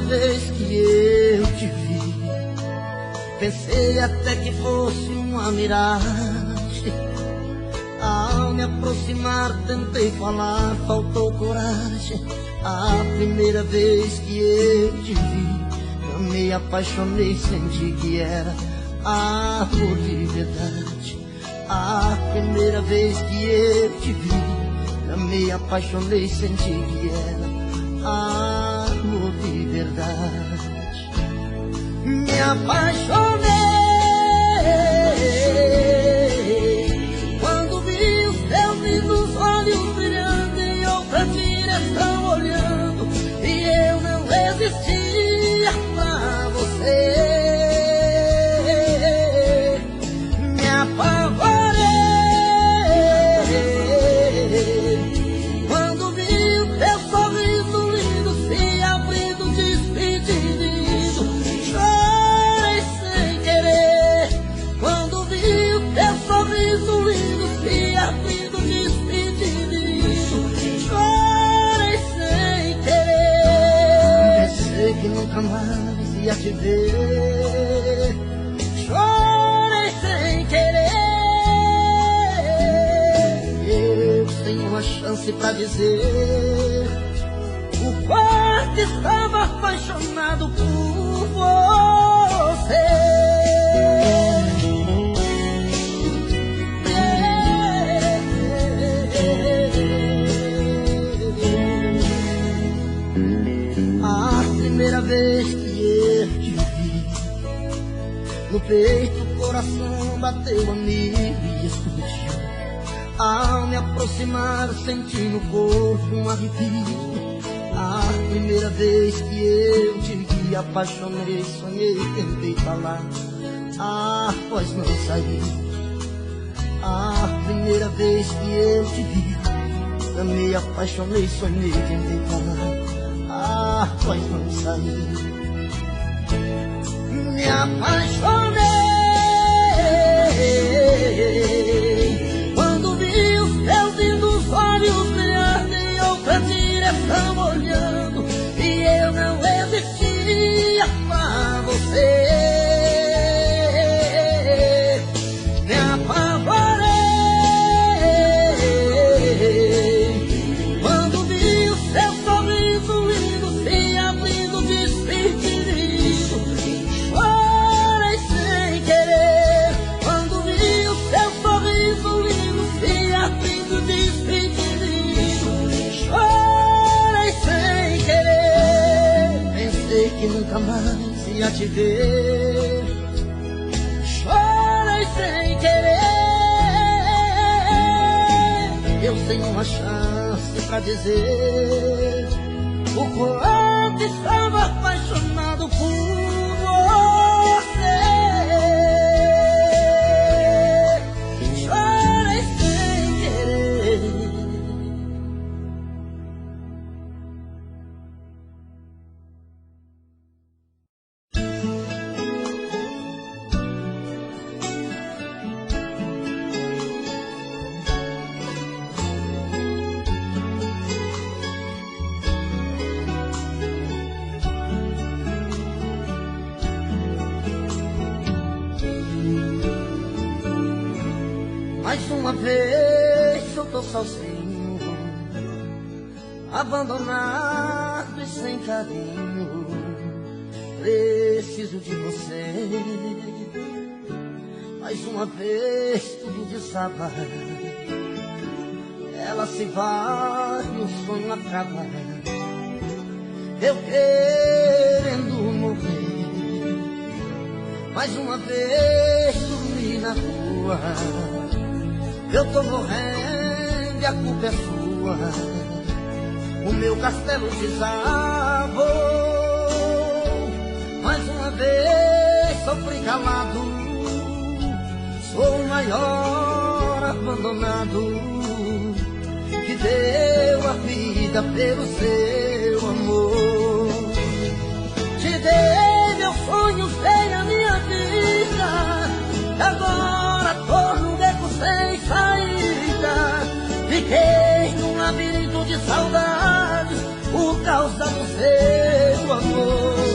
vez que eu te vi, pensei até que fosse uma miragem. Ao me aproximar tentei falar, faltou coragem. A primeira vez que eu te vi, eu me apaixonei, senti que era amor de verdade. A primeira vez que eu te vi, eu me apaixonei, senti que era amor de verdade. Me apaixonei quando vi os teus lindos olhos brilhando em outra direção olhando, e eu não resistia pra você. Me apavorei quando vi o teu sorriso lindo se abrindo, despedindo. Chorei sem querer quando vi o teu sorriso lindo se abrindo, despedindo. Chorei sem querer, pensei que nunca mais ia te ver. Chorei sem querer, eu tenho uma chance pra dizer o quanto estava apaixonado por você. A primeira vez que eu te vi, no peito o coração bateu a mil e explodiu. Ao me aproximar senti no corpo um arrepio. A primeira vez que eu te vi, apaixonei, sonhei, tentei falar, a voz não saiu. A primeira vez que eu te vi, eu me apaixonei, sonhei, tentei falar, a voz não saiu. Me apaixonei quando vi os teus lindos olhos brilhando em outra direção olhando, e eu não resistia pra você. Me apavorei quando vi o seu sorriso lindo se abrindo, despedindo. Chorei sem querer quando vi o seu sorriso lindo se abrindo, despedindo. Chorei sem querer, pensei que nunca mais ia te ver. Chorei sem querer, eu tenho uma chance pra dizer o quanto estava apaixonado por você. Chorei sem querer. Mais uma vez eu tô sozinho, abandonado e sem carinho. Preciso de você. Mais uma vez tudo desaba, ela se vai e o sonho acaba. Eu querendo morrer. Mais uma vez dormi na rua, eu tô morrendo e a culpa é sua. O meu castelo desabou. Mais uma vez sofri calado, sou o maior abandonado que deu a vida pelo seu amor. Te dei meus sonhos, dei a minha vida, e agora tô num beco sem saída. Fiquei num labirinto de saudades por causa do seu amor.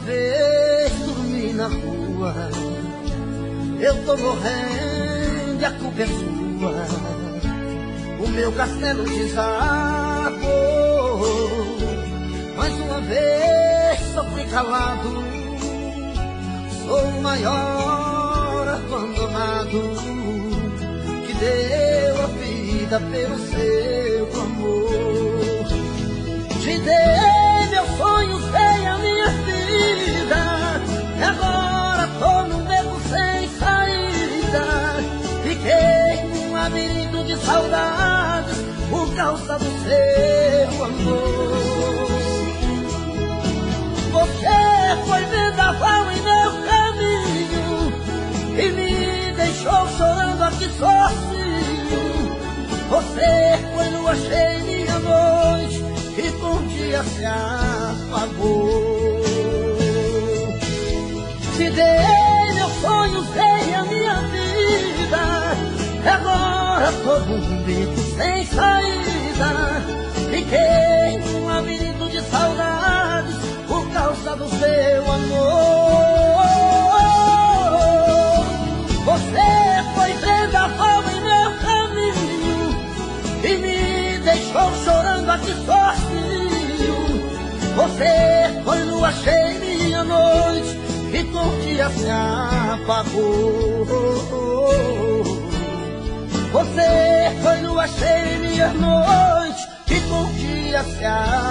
vez dormi na rua, eu tô morrendo e a culpa é sua. O meu castelo desabou. Mais uma vez sofri calado, sou o maior abandonado que deu a vida pelo seu amor. Te dei meus sonhos, dei a minha vida, e agora tô num beco sem saída. Fiquei num labirinto de saudades por causa do seu amor. Você foi vendaval em meu caminho e me deixou chorando aqui sozinho. Você foi lua cheia em minha noite e com o dia se apagou. Te dei meus sonhos, dei a minha vida, agora tô num beco sem saída. Fiquei num labirinto de saudades por causa do seu amor. Você foi vendaval em meu caminho e me deixou chorando aqui sozinho. Você foi lua cheia em minha noite e com o dia se apagou. Você foi lua cheia em minha noite e com o dia se apagou.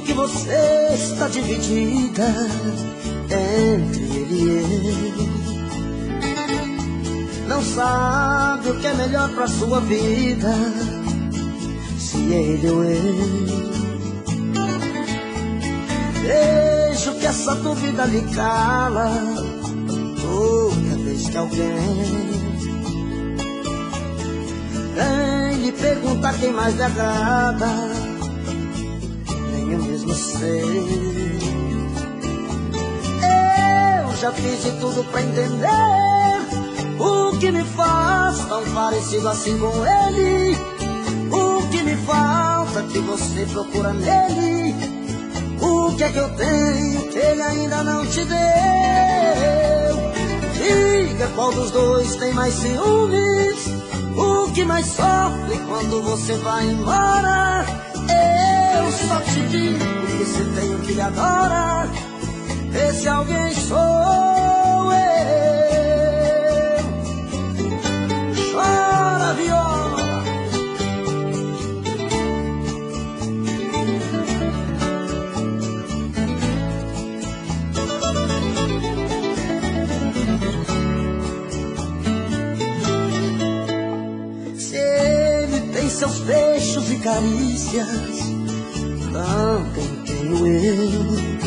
Que você está dividida entre ele e eu. Não sabe o que é melhor pra sua vida, se ele ou eu. Vejo que essa dúvida lhe cala toda vez que alguém vem lhe perguntar quem mais lhe agrada. Eu mesmo sei. Eu já fiz de tudo pra entender o que me faz tão parecido assim com ele. O que me falta que você procura nele. O que é que eu tenho que ele ainda não te deu? Diga qual dos dois tem mais ciúmes, o que mais sofre quando você vai embora. Eu só te digo que se tem o que lhe adora, esse alguém sou eu. Chora, viola. Se ele tem seus beijos e carícias, também tenho eu.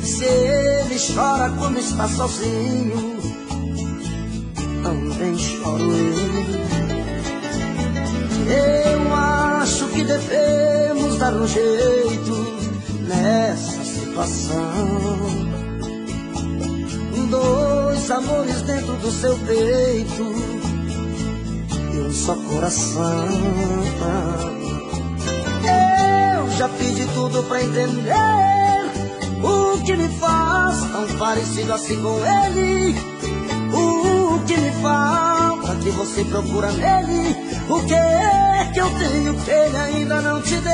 Se ele chora quando está sozinho, também choro eu. Acho que devemos dar um jeito nessa situação. Dois amores dentro do seu peito e um só coração. Já fiz de tudo pra entender o que me faz tão parecido assim com ele. O que me falta que você procura nele. O que é que eu tenho que ele ainda não te deu?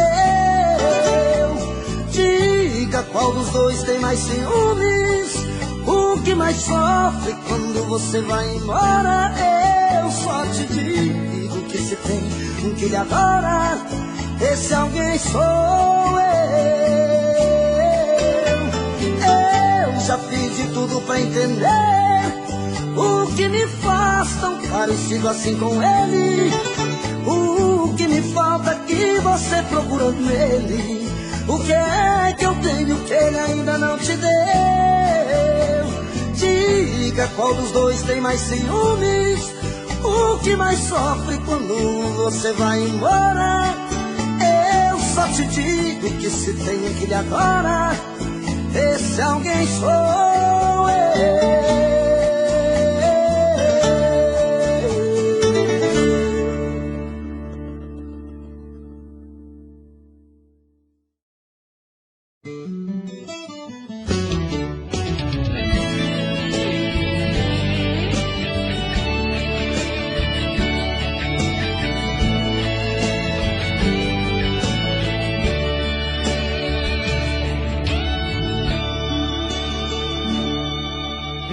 Diga qual dos dois tem mais ciúmes, o que mais sofre quando você vai embora. Eu só te digo que se tem um que lhe adora, esse alguém sou eu. Já fiz de tudo pra entender o que me faz tão parecido assim com ele. O que me falta que que você procura nele? O que é que eu tenho que ele ainda não te deu? Diga qual dos dois tem mais ciúmes, o que mais sofre quando você vai embora. Eu só te digo que se tem aquele agora, esse alguém sou eu.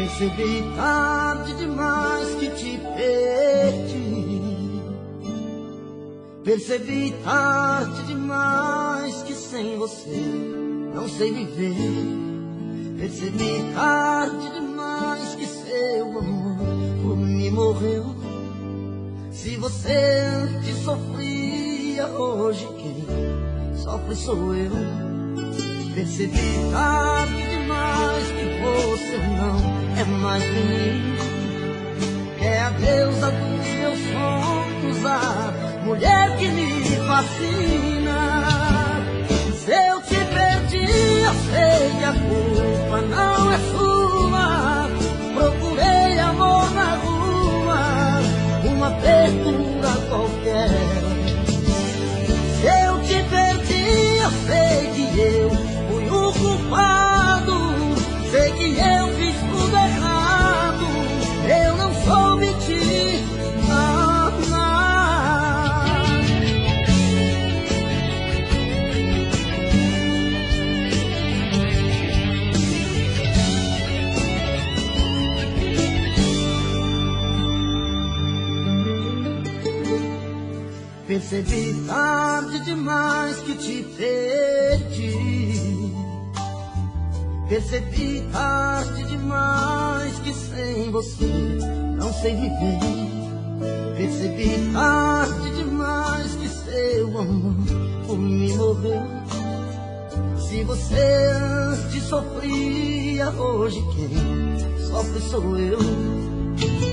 Percebi tarde demais que te perdi. Percebi tarde demais que sem você não sei viver. Percebi tarde demais que seu amor por mim morreu. Se você antes sofria, hoje quem sofre sou eu. Percebi tarde demais que você não é mais menino, que é a deusa dos meus sonhos, a mulher que me fascina. Se eu te perdi, eu sei que a culpa não é sua. Procurei amor na rua, uma abertura qualquer. Se eu te perdi, eu sei que eu fui o culpado. Sei que eu fiz tudo errado, eu não soube te amar. Percebi tarde demais que te perdi. Percebi tarde demais que sem você não sei viver. Percebi tarde demais que seu amor por mim morreu. Se você antes sofria, hoje quem sofre sou eu.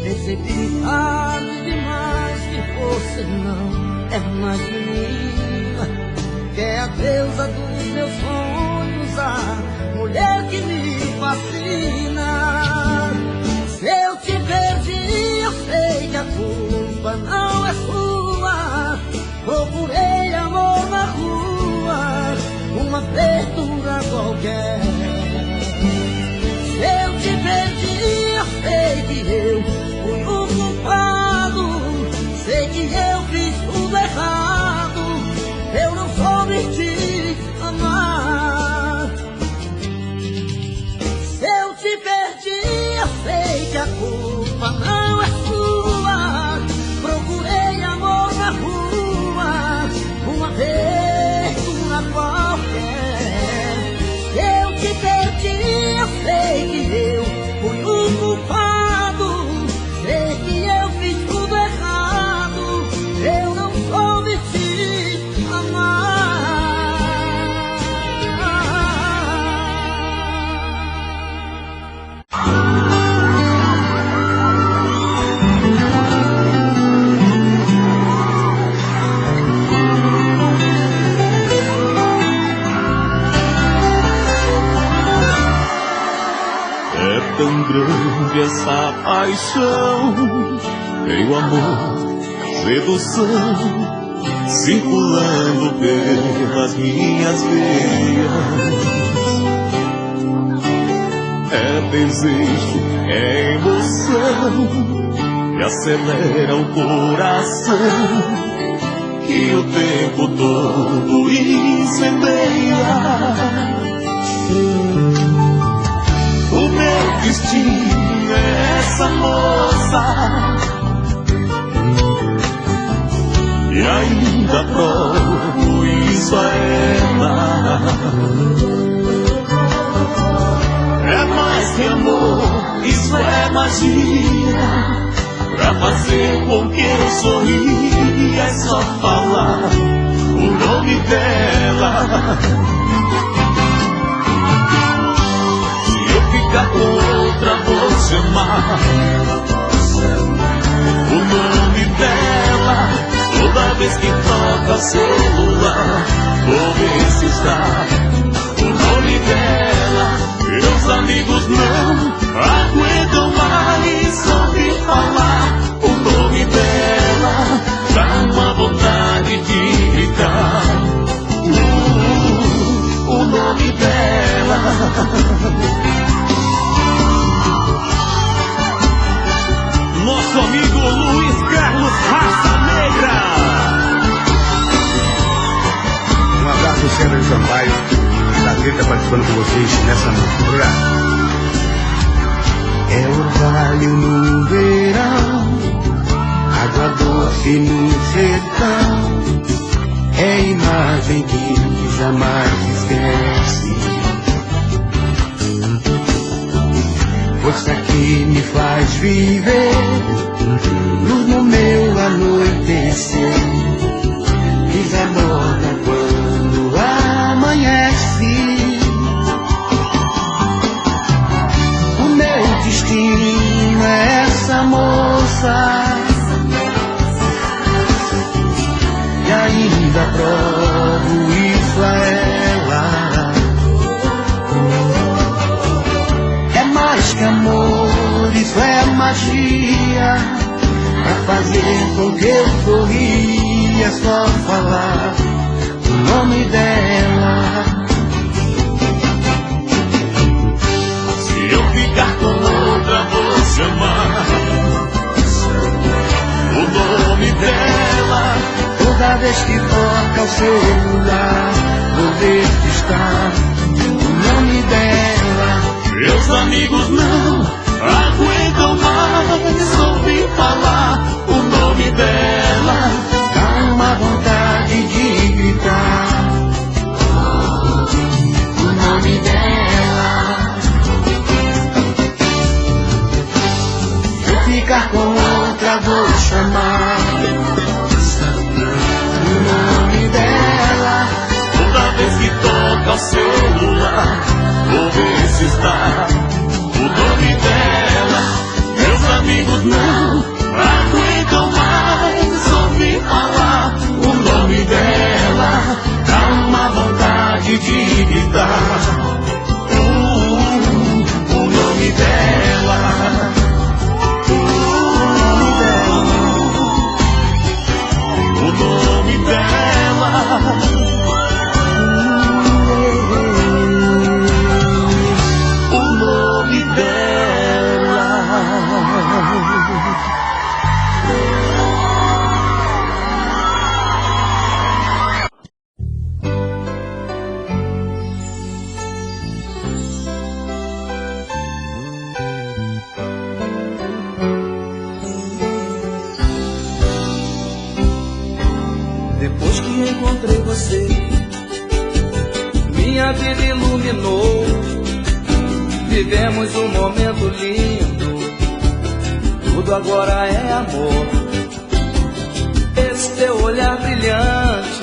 Percebi tarde demais que você não é mais menina, que é a deusa dos meus sonhos, a mulher que me fascina. Se eu te perdi, eu sei que a culpa não é sua. Procurei amor na rua, uma abertura qualquer. Se eu te perdi, eu sei que eu fui o culpado. Sei que eu fiz tudo errado, eu não soube te amar. Se eu te perdi, eu sei que a culpa não é sua. Procurei amor na rua, uma abertura qualquer. Se eu te perdi, eu sei que eu fui o culpado. Sei que eu fiz tudo errado, eu não soube te amar. É tão grande essa paixão, tem o amor, sedução, circulando pelas minhas veias. É desejo, é emoção, que acelera o coração, que o tempo todo incendeia. O meu destino é essa moça, e ainda provo isso a ela. É mais que amor, isso é magia, pra fazer com que eu sorria. É só falar, o dela. Se eu ficar com outra, vou chamar o nome dela. Toda vez que toca o celular, vou ver se está o nome dela. Meus amigos não aguentam mais ouvir falar o nome dela. Dá uma vontade de gritar o nome dela. Nosso amigo Luiz Carlos Raça Negra. Um abraço, Sérgio Sampaio, da Greta, participando com vocês nessa noite. Obrigado. É orvalho no verão, água doce no sertão, é imagem que jamais esquece, força que me faz viver, luz no meu anoitecer, brisa morna quando amanhece. O meu destino é essa moça, e ainda provo isso a ela. É mais que amor, isso é magia, pra fazer com que eu sorria. É só falar o nome dela. Se eu ficar com outra, vou chamar o nome dela. Toda vez que toca o celular, vou ver que está o nome dela. Meus amigos não aguentam mais ouvir falar o nome dela. Dá uma vontade de gritar o nome dela. Se eu ficar com outra, vou chamar o nome dela. Toda vez que toca o celular, vou ver se está o nome dela. Meus amigos não aguentam mais ouvir falar o nome dela. Dá uma vontade de gritar o nome dela. O nome dela. O nome dela. Depois que encontrei você, minha vida iluminou. Vivemos um momento lindo, tudo agora é amor. Esse teu olhar brilhante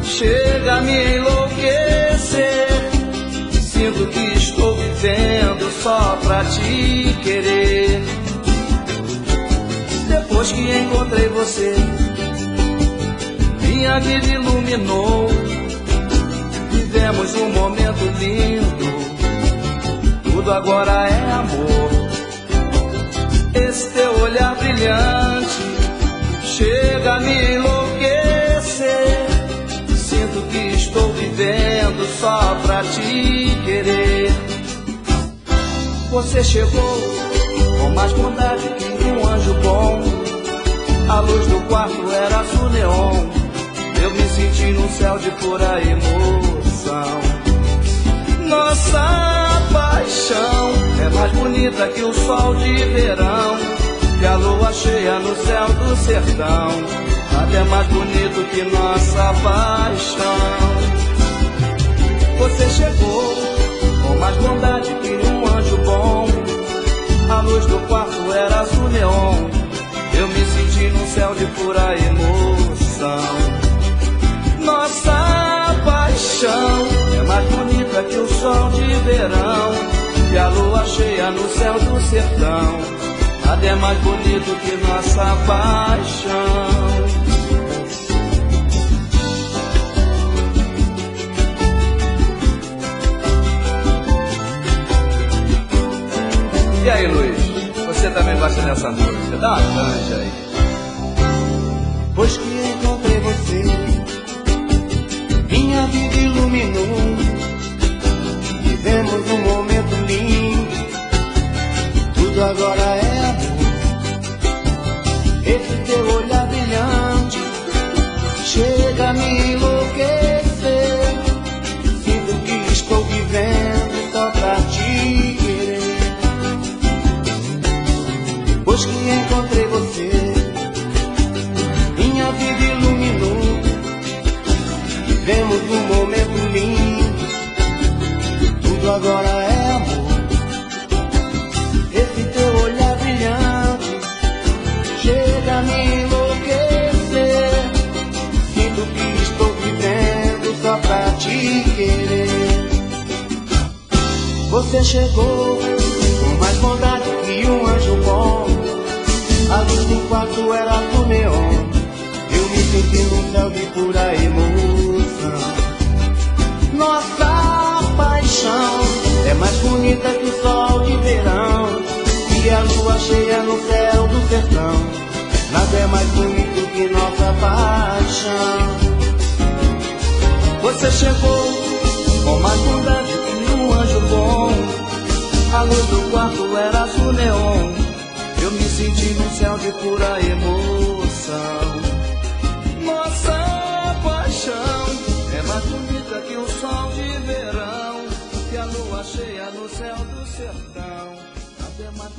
chega a me enlouquecer. Sinto que estou vivendo só pra te querer. Depois que encontrei você, minha vida iluminou. Vivemos um momento lindo, tudo agora é amor. Esse teu olhar brilhante chega a me enlouquecer. Sinto que estou vivendo só pra te querer. Você chegou com mais bondade que um anjo bom. A luz do quarto era azul neon. Eu me senti num céu de pura emoção. Nossa paixão é mais bonita que o sol de verão, que a lua cheia no céu do sertão. Até mais bonito que nossa paixão. Você chegou com mais bondade que um anjo bom. A luz do quarto era azul neon. Eu me senti num céu de pura emoção. Nossa paixão é mais bonita que o sol de verão e a lua cheia no céu do sertão. Nada é mais bonito que nossa paixão. E aí, Luiz, você também gosta dessa música? Dá uma canja aí. Pois que encontrei você, minha vida iluminou. Vivemos um momento lindo, tudo agora é amor. Esse teu olhar brilhante chega a me enlouquecer. Sinto que estou vivendo só pra te querer. Pois que encontrei você, minha vida iluminou. Vivemos um momento lindo, tudo agora é amor. Esse teu olhar brilhante chega a me enlouquecer. Sinto que estou vivendo só pra te querer. Você chegou com mais bondade que um anjo bom. A luz do quarto era do neon. Eu me senti num céu de pura emoção. Nossa paixão é mais bonita que o sol de verão e a lua cheia no céu do sertão. Nada é mais bonito que nossa paixão. Você chegou com mais bondade que um anjo bom. A luz do quarto era azul neon. Eu me senti no céu de pura emoção. Nossa paixão é mais bonita que o sol de verão e a lua cheia no céu do sertão. Até mais...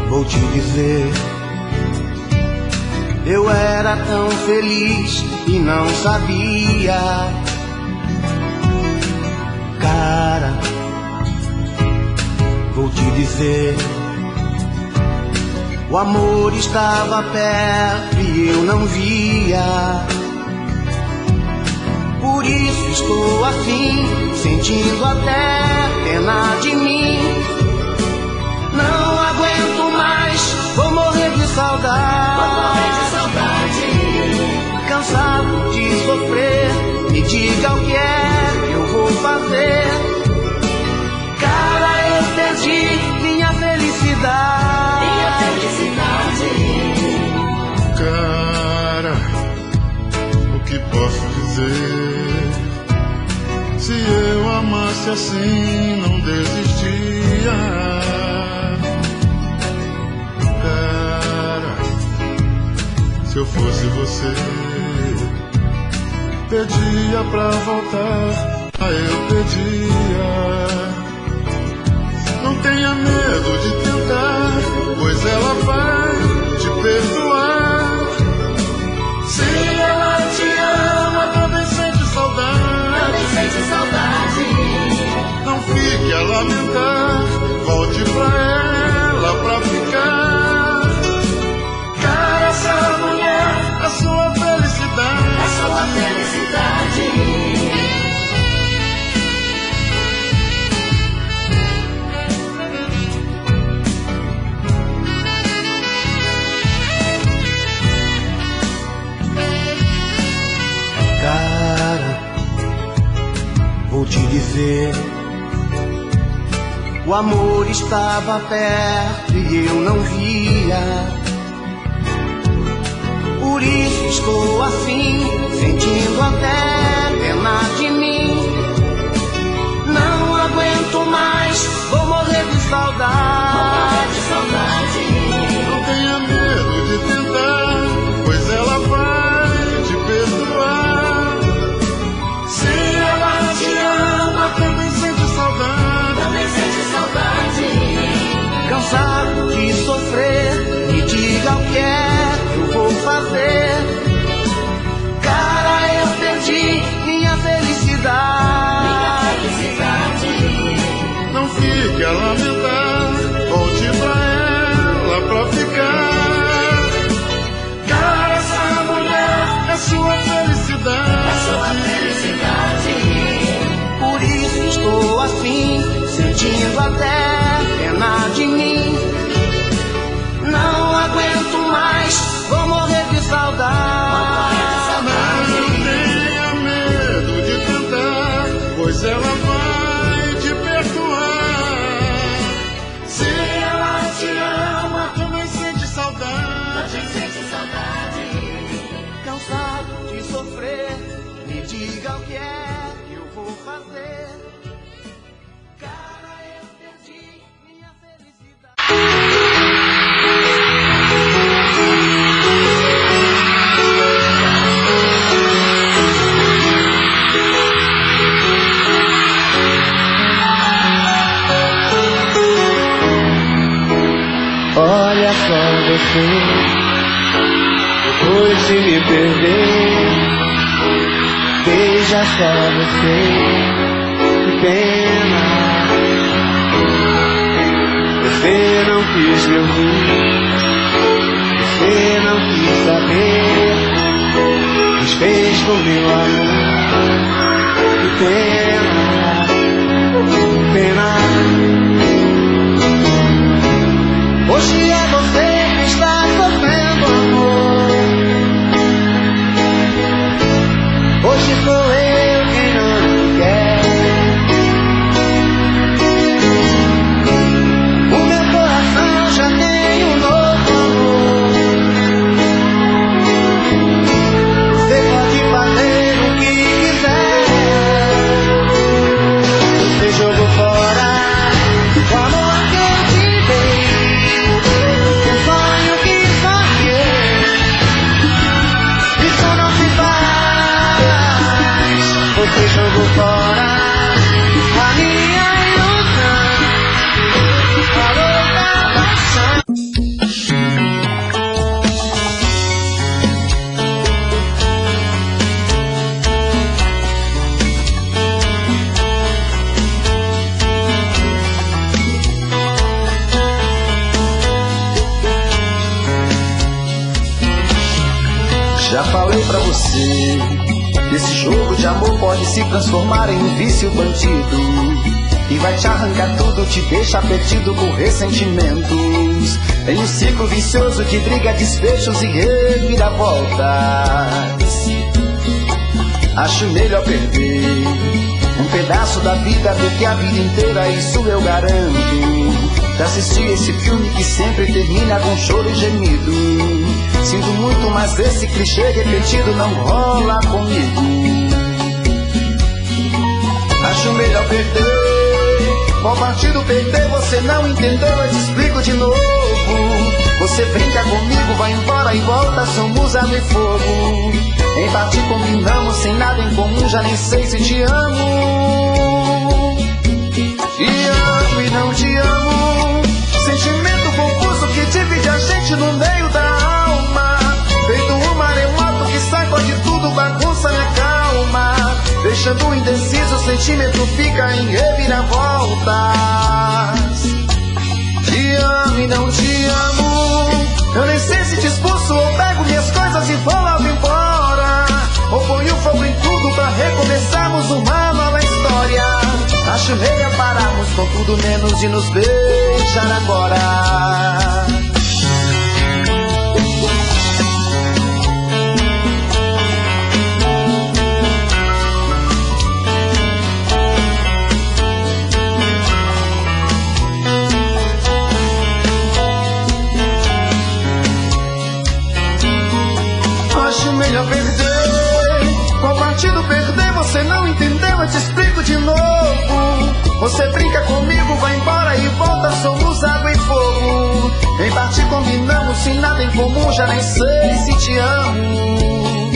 Vou te dizer, eu era tão feliz e não sabia. Cara, vou te dizer, o amor estava perto e eu não via. Por isso estou assim, sentindo até pena de mim. Não aguento mais, vou morrer de saudade. Cansado de sofrer, me diga o que é que eu vou fazer. Cara, eu perdi minha felicidade. Cara, o que posso dizer? Se eu amasse assim, não desistia. Se eu fosse você, pedia pra voltar, eu pedia. Não tenha medo de tentar, pois ela vai te perdoar. Se ela te ama, também sente saudade. Não fique a lamentar, volte pra ela pra ficar. Essa mulher, a sua felicidade. Cara, vou te dizer, o amor estava perto e eu não via. Por isso estou assim, sentindo até pena de mim. Não aguento mais, vou morrer de saudade. Não tenha medo de tentar, pois ela vai te perdoar. pois ela vai te perdoar. Se ela te ama, também sente saudade. Cansado de sofrer, me diga o que é que eu vou fazer. Cara, eu perdi minha felicidade. Olha só você, depois de me perder, veja só você, que pena. Você não quis me ouvir, você não quis saber, desfez com meu amor, que pena, que pena. Hoje é você que está sofrendo amor. Hoje sou eu quem não quer. O meu coração já tem um novo amor. Você pode fazer o que quiser. Você jogou fora o amor que eu te dei. Você jogou fora a minha ilusão, a louca paixão. Já falei pra você, esse jogo de amor pode se transformar em um vício bandido e vai te arrancar tudo, te deixa perdido com ressentimentos. Em um ciclo vicioso de briga, desfechos e reviravoltas. Acho melhor perder um pedaço da vida do que a vida inteira, isso eu garanto. Já assisti esse filme que sempre termina com choro e gemido. Sinto muito, mas esse clichê repetido não rola comigo. Acho melhor perder. Qual partido perder? Você não entendeu, eu te explico de novo. Você brinca comigo, vai embora e volta, somos água e fogo. Em parte combinamos, sem nada em comum, já nem sei se te amo. Te amo e não te amo. Sentimento confuso que divide a gente no meio da alma. Feito um maremoto que sacode tudo, bagunça minha calma. Deixando indeciso, o sentimento fica em reviravoltas. Te amo e não te amo. Eu nem sei se te expulso ou pego minhas coisas e vou logo embora. Ou ponho fogo em tudo pra recomeçarmos uma nova história. Acho melhor pararmos com tudo menos de nos beijar agora. Acho melhor perder. Qual partido perder? Você não entendeu, eu te explico de novo. Você brinca comigo, vai embora e volta, somos água e fogo. Em parte combinamos, sem nada em comum, já nem sei se te amo.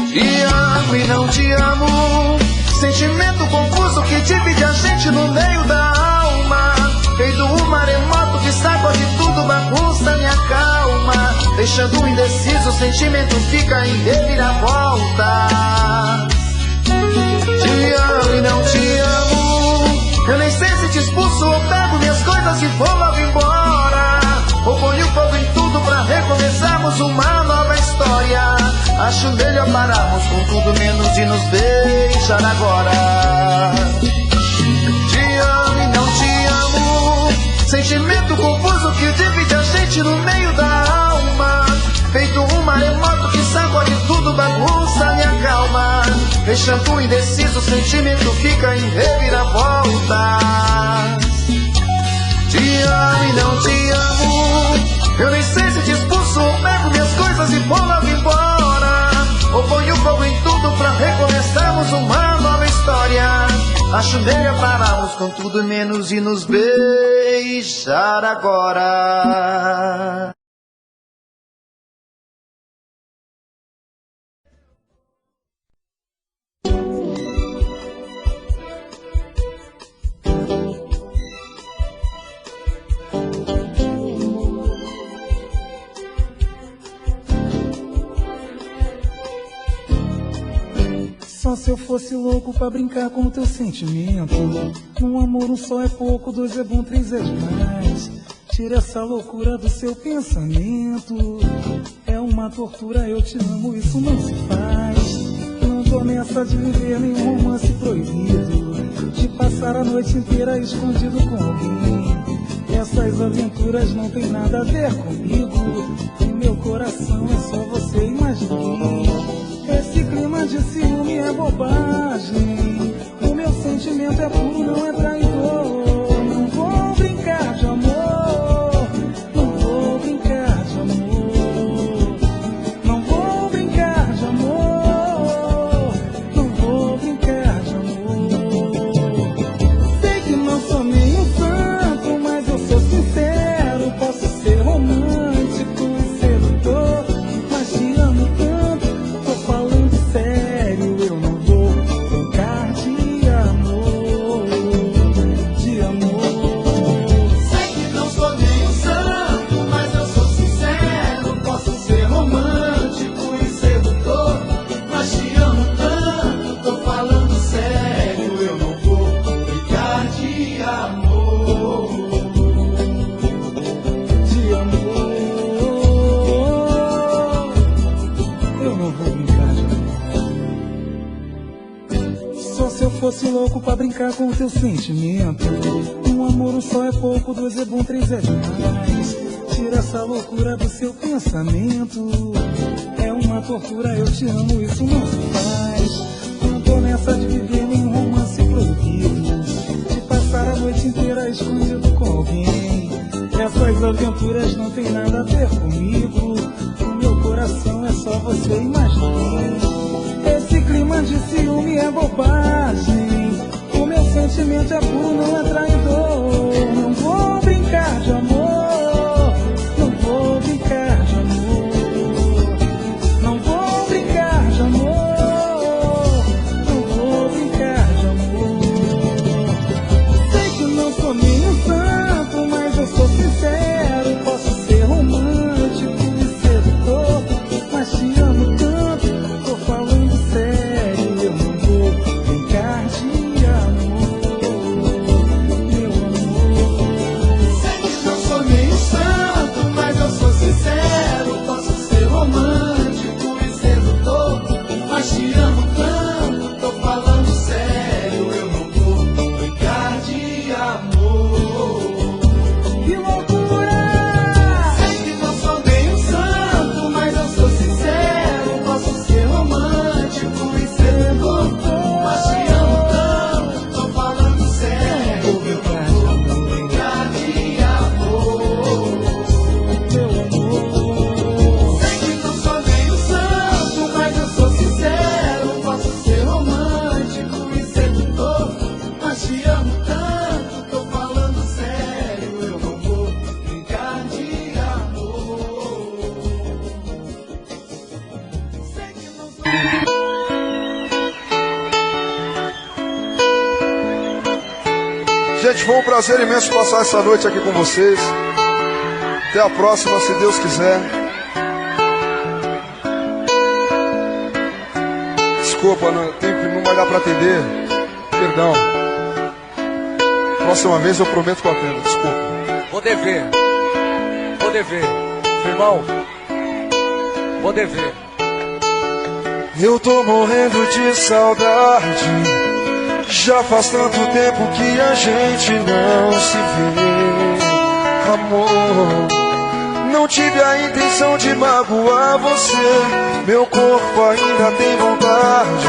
Te amo e não te amo. Sentimento confuso que divide a gente no meio da alma. Feito um maremoto que sacode tudo, bagunça minha calma. Deixando indeciso, o sentimento fica em reviravolta. Te amo e não te amo. Eu nem sei se te expulso ou pego minhas coisas e vou logo embora. Ou ponho fogo em tudo pra recomeçarmos uma nova história. Acho melhor pararmos com tudo menos de nos beijar agora. Te amo e não te amo. Sentimento confuso que divide a gente no meio da alma. Feito um maremoto que sacode tudo, bagunça minha calma. Deixando indeciso, o sentimento fica em reviravoltas. Te amo e não te amo. Eu nem sei se te expulso ou pego minhas coisas e vou logo embora. Ou ponho fogo em tudo pra recomeçarmos uma nova história. Acho melhor pararmos com tudo menos e nos beijar agora. Só se eu fosse louco pra brincar com o teu sentimento. Um amor, um só é pouco, dois é bom, três é demais. Tira essa loucura do seu pensamento. É uma tortura, eu te amo, isso não se faz. Não tô nessa de viver nenhum romance proibido, de passar a noite inteira escondido com alguém. Essas aventuras não tem nada a ver comigo. Em meu coração é só você e mais ninguém. Esse clima de ciúme é bobagem. O meu sentimento é puro, não é traidor. Não vou brincar de amor. Não vou brincar de amor. Não vou brincar de amor. Não vou brincar de amor. Sei que não sou nem um santo, mas eu sou sincero. Posso ser romântico e sedutor, mas te amo tanto. Falando sério, eu não vou brincar de amor, de amor. Sei que não sou nem um santo, mas eu sou sincero. Posso ser romântico e sedutor, mas te amo tanto, tô falando sério, eu não vou brincar de amor, De amor, eu não vou brincar de amor. Só se eu fosse louco pra brincar com o teu sentimento. Um amor, um só é pouco, dois é bom, três é demais. Tira essa loucura do seu pensamento. É uma tortura, eu te amo, isso não se faz. Não tô nessa de viver nenhum romance proibido, de passar a noite inteira escondido com alguém. Essas aventuras não tem nada a ver comigo. O meu coração é só você e mais ninguém. Esse clima de ciúme é bobagem. O meu sentimento é puro, não é traidor. Não vou brincar de amor. Não vou brincar de amor. Não vou brincar de amor. Não vou brincar de amor. Sei que não sou nem um santo, mas eu sou sincero. Posso ser romântico e sedutor, mas te amo tanto, tô falando sério, eu não vou brincar de amor, meu amor. sei que não sou nem um santo, mas eu sou sincero. Posso ser romântico e sedutor, mas te amo tanto, tô falando sério, eu não vou brincar de amor. Que loucura! Sei que não sou nem um santo, mas eu sou sincero. Posso ser romântico e sedutor, mas te amo tanto, tô falando sério, eu não vou brincar de amor. Meu amor, Sei que não sou nem um santo, mas eu sou sincero. Posso ser romântico e sedutor, mas te amo tanto, tô falando sério, eu não vou brincar de amor. Sei que não sou. Gente, foi um prazer imenso passar essa noite aqui com vocês. Até a próxima, se Deus quiser. Desculpa, não vai dar pra atender. Perdão. Próxima vez eu prometo que eu atendo. Desculpa. Vou dever. Vou dever. Irmão, vou dever. Eu tô morrendo de saudade. Já faz tanto tempo que a gente não se vê. Amor, não tive a intenção de magoar você. Meu corpo ainda tem vontade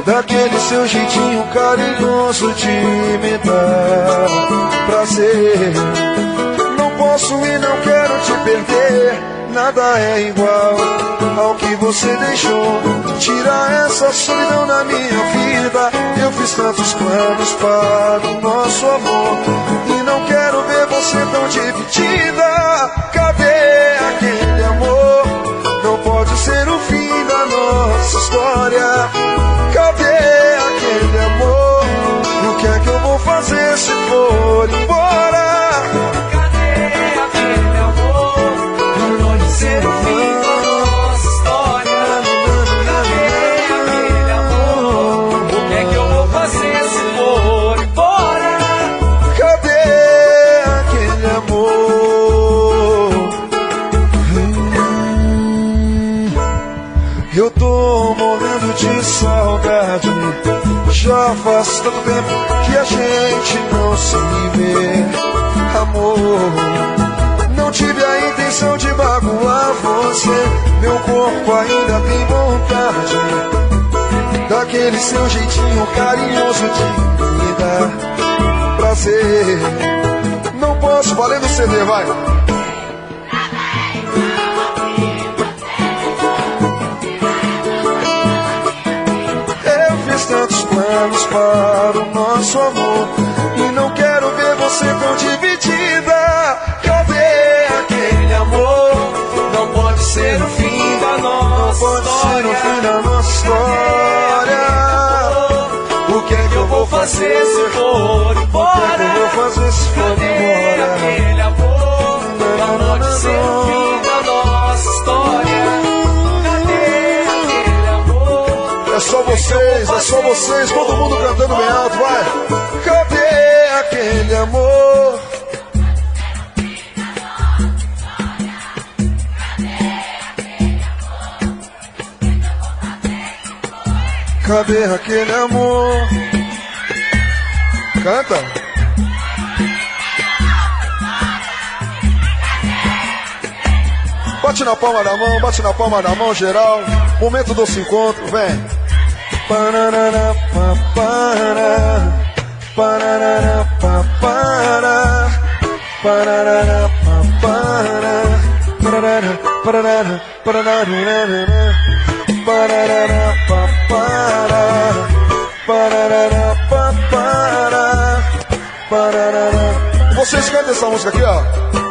daquele seu jeitinho carinhoso de me dar prazer. Não posso e não quero te perder, nada é igual ao que você deixou. Tira essa solidão da minha vida. Eu fiz tantos planos para o nosso amor e não quero ver você tão dividida. Cadê aquele amor? Não pode ser o fim da nossa história. Cadê aquele amor? O que é que eu vou fazer se for embora? Ser o fim da nossa história. Cadê aquele amor? O que é que eu vou fazer se for embora? Cadê aquele amor? Eu tô morrendo de saudade. Já faz tanto tempo que a gente não se vê, amor. Não tive a intenção de magoar você. Meu corpo ainda tem vontade daquele seu jeitinho carinhoso de me dar prazer. Não posso, valendo o CD, vai. Eu fiz tantos planos para o nosso amor e não quero ver você tão dividida. Cadê aquele amor? Não pode ser o fim da nossa Pode ser história. o fim da nossa história. O que é que eu vou fazer se for O que é que embora? eu vou fazer se for Cadê embora? aquele amor? Não pode ser o fim da nossa história. Cadê aquele amor? É só vocês, todo mundo cantando bem alto, vai. Cadê aquele amor? Cadê aquele amor? Canta. Bate na palma da mão, geral. Momento do se encontro, vem. Parará, papara, parará, papara, parará, papara, parará, parará, parará, parará, papara, parará, papara, parará. Vocês cantam essa música aqui, ó.